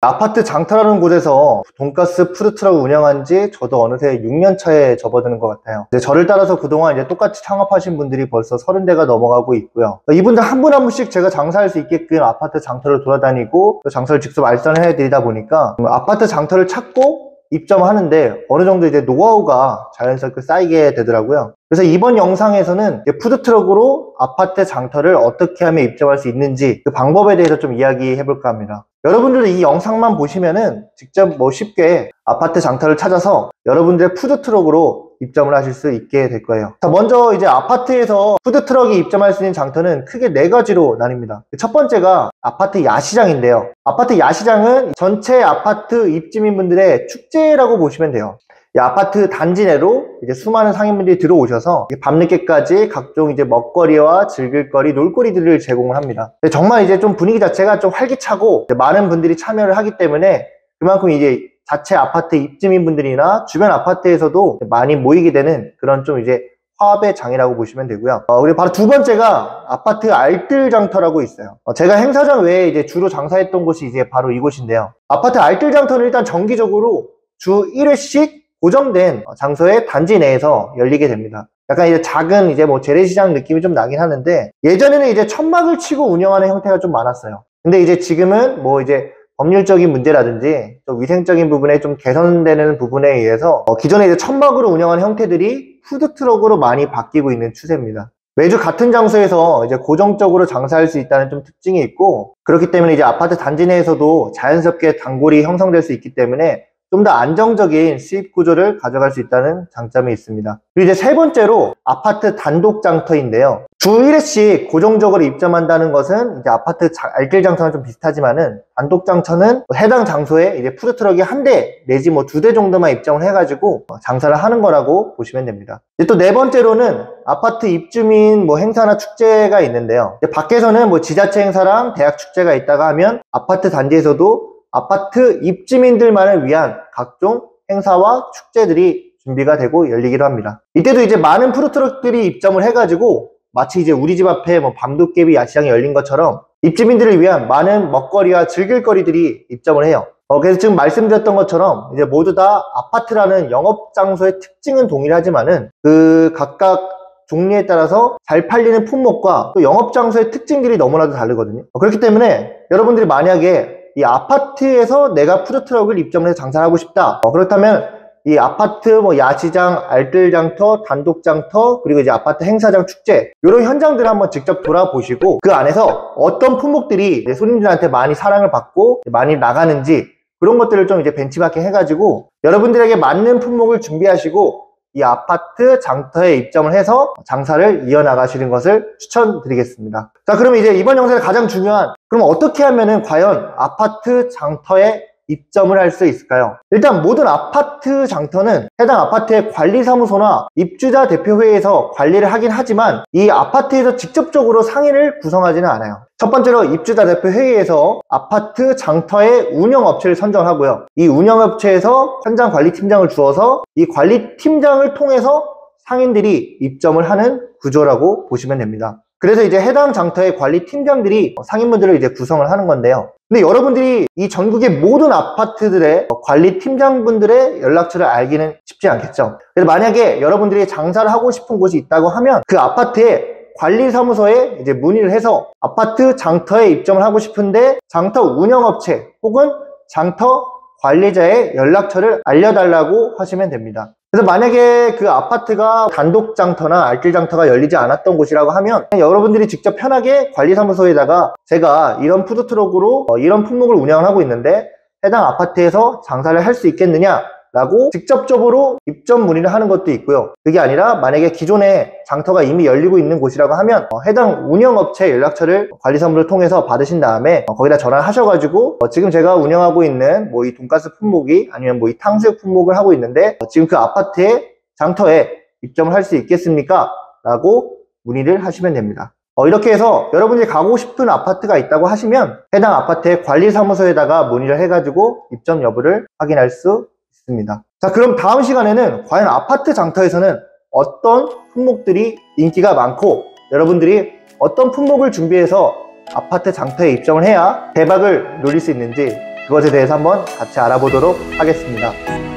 아파트 장터라는 곳에서 돈가스 푸드트럭을 운영한 지 저도 어느새 6년 차에 접어드는 것 같아요. 이제 저를 따라서 그동안 이제 똑같이 창업하신 분들이 벌써 30대가 넘어가고 있고요. 이분들 한 분 한 분씩 제가 장사할 수 있게끔 아파트 장터를 돌아다니고 또 장사를 직접 알선해 드리다 보니까 아파트 장터를 찾고 입점하는데 어느 정도 이제 노하우가 자연스럽게 쌓이게 되더라고요. 그래서 이번 영상에서는 푸드트럭으로 아파트 장터를 어떻게 하면 입점할 수 있는지 그 방법에 대해서 좀 이야기해 볼까 합니다. 여러분들도 이 영상만 보시면은 직접 쉽게 아파트 장터를 찾아서 여러분들의 푸드트럭으로 입점을 하실 수 있게 될 거예요. 자, 먼저 이제 아파트에서 푸드트럭이 입점할 수 있는 장터는 크게 4가지로 나뉩니다. 첫 번째가 아파트 야시장인데요. 아파트 야시장은 전체 아파트 입주민분들의 축제라고 보시면 돼요. 이 아파트 단지 내로 이제 수많은 상인분들이 들어오셔서 밤늦게까지 각종 이제 먹거리와 즐길거리, 놀거리들을 제공을 합니다. 정말 이제 좀 분위기 자체가 좀 활기차고 많은 분들이 참여를 하기 때문에 그만큼 이제 자체 아파트 입주민분들이나 주변 아파트에서도 많이 모이게 되는 그런 좀 이제 화합의 장이라고 보시면 되고요. 그리고 바로 두 번째가 아파트 알뜰장터라고 있어요. 제가 행사장 외에 이제 주로 장사했던 곳이 이제 바로 이곳인데요. 아파트 알뜰장터는 일단 정기적으로 주 1회씩 고정된 장소의 단지 내에서 열리게 됩니다. 약간 이제 작은 이제 재래시장 느낌이 좀 나긴 하는데 예전에는 이제 천막을 치고 운영하는 형태가 좀 많았어요. 근데 이제 지금은 이제 법률적인 문제라든지 또 위생적인 부분에 좀 개선되는 부분에 의해서 기존에 이제 천막으로 운영하는 형태들이 푸드트럭으로 많이 바뀌고 있는 추세입니다. 매주 같은 장소에서 이제 고정적으로 장사할 수 있다는 좀 특징이 있고 그렇기 때문에 이제 아파트 단지 내에서도 자연스럽게 단골이 형성될 수 있기 때문에 좀 더 안정적인 수입 구조를 가져갈 수 있다는 장점이 있습니다. 그리고 이제 세 번째로 아파트 단독 장터인데요. 주 1회씩 고정적으로 입점한다는 것은 이제 아파트 알뜰 장터랑 좀 비슷하지만은 단독 장터는 해당 장소에 이제 푸드트럭이 한 대 내지 2대 정도만 입점을 해가지고 장사를 하는 거라고 보시면 됩니다. 이제 또 네 번째로는 아파트 입주민 행사나 축제가 있는데요. 밖에서는 지자체 행사랑 대학 축제가 있다가 하면 아파트 단지에서도 아파트 입주민들만을 위한 각종 행사와 축제들이 준비가 되고 열리기도 합니다. 이때도 이제 많은 푸드트럭들이 입점을 해가지고 마치 이제 우리 집 앞에 밤도깨비 야시장이 열린 것처럼 입주민들을 위한 많은 먹거리와 즐길거리들이 입점을 해요. 그래서 지금 말씀드렸던 것처럼 이제 모두 다 아파트라는 영업장소의 특징은 동일하지만은 그 각각 종류에 따라서 잘 팔리는 품목과 또 영업장소의 특징들이 너무나도 다르거든요. 그렇기 때문에 여러분들이 만약에 이 아파트에서 내가 푸드트럭을 입점을 해서 장사를 하고 싶다. 그렇다면 이 아파트 야시장, 알뜰장터, 단독장터, 그리고 이제 아파트 행사장, 축제 이런 현장들을 한번 직접 돌아보시고 그 안에서 어떤 품목들이 손님들한테 많이 사랑을 받고 많이 나가는지 그런 것들을 좀 이제 벤치마킹 해가지고 여러분들에게 맞는 품목을 준비하시고 이 아파트 장터에 입점을 해서 장사를 이어나가시는 것을 추천드리겠습니다. 자, 그러면 이제 이번 영상의 가장 중요한 그럼 어떻게 하면은 과연 아파트 장터에 입점을 할 수 있을까요? 일단 모든 아파트 장터는 해당 아파트의 관리사무소나 입주자 대표회의에서 관리를 하긴 하지만 이 아파트에서 직접적으로 상인을 구성하지는 않아요. 첫 번째로 입주자 대표회의에서 아파트 장터의 운영업체를 선정하고요. 이 운영업체에서 현장 관리팀장을 주어서 이 관리팀장을 통해서 상인들이 입점을 하는 구조라고 보시면 됩니다. 그래서 이제 해당 장터의 관리팀장들이 상인분들을 이제 구성을 하는 건데요. 근데 여러분들이 이 전국의 모든 아파트들의 관리팀장분들의 연락처를 알기는 쉽지 않겠죠. 그래서 만약에 여러분들이 장사를 하고 싶은 곳이 있다고 하면 그 아파트의 관리사무소에 이제 문의를 해서 아파트 장터에 입점을 하고 싶은데 장터 운영업체 혹은 장터 관리자의 연락처를 알려달라고 하시면 됩니다. 그래서 만약에 그 아파트가 단독장터나 알뜰장터가 열리지 않았던 곳이라고 하면 여러분들이 직접 편하게 관리사무소에다가 제가 이런 푸드트럭으로 이런 품목을 운영하고 있는데 해당 아파트에서 장사를 할 수 있겠느냐 라고 직접적으로 입점 문의를 하는 것도 있고요. 그게 아니라 만약에 기존에 장터가 이미 열리고 있는 곳이라고 하면 해당 운영업체 연락처를 관리사무소를 통해서 받으신 다음에 거기다 전화를 하셔가지고 지금 제가 운영하고 있는 이 돈가스 품목이 아니면 이 탕수육 품목을 하고 있는데 지금 그 아파트의 장터에 입점을 할 수 있겠습니까? 라고 문의를 하시면 됩니다. 이렇게 해서 여러분이 가고 싶은 아파트가 있다고 하시면 해당 아파트의 관리사무소에다가 문의를 해가지고 입점 여부를 확인할 수 있습니다. 자, 그럼 다음 시간에는 과연 아파트 장터에서는 어떤 품목들이 인기가 많고 여러분들이 어떤 품목을 준비해서 아파트 장터에 입점을 해야 대박을 노릴 수 있는지 그것에 대해서 한번 같이 알아보도록 하겠습니다.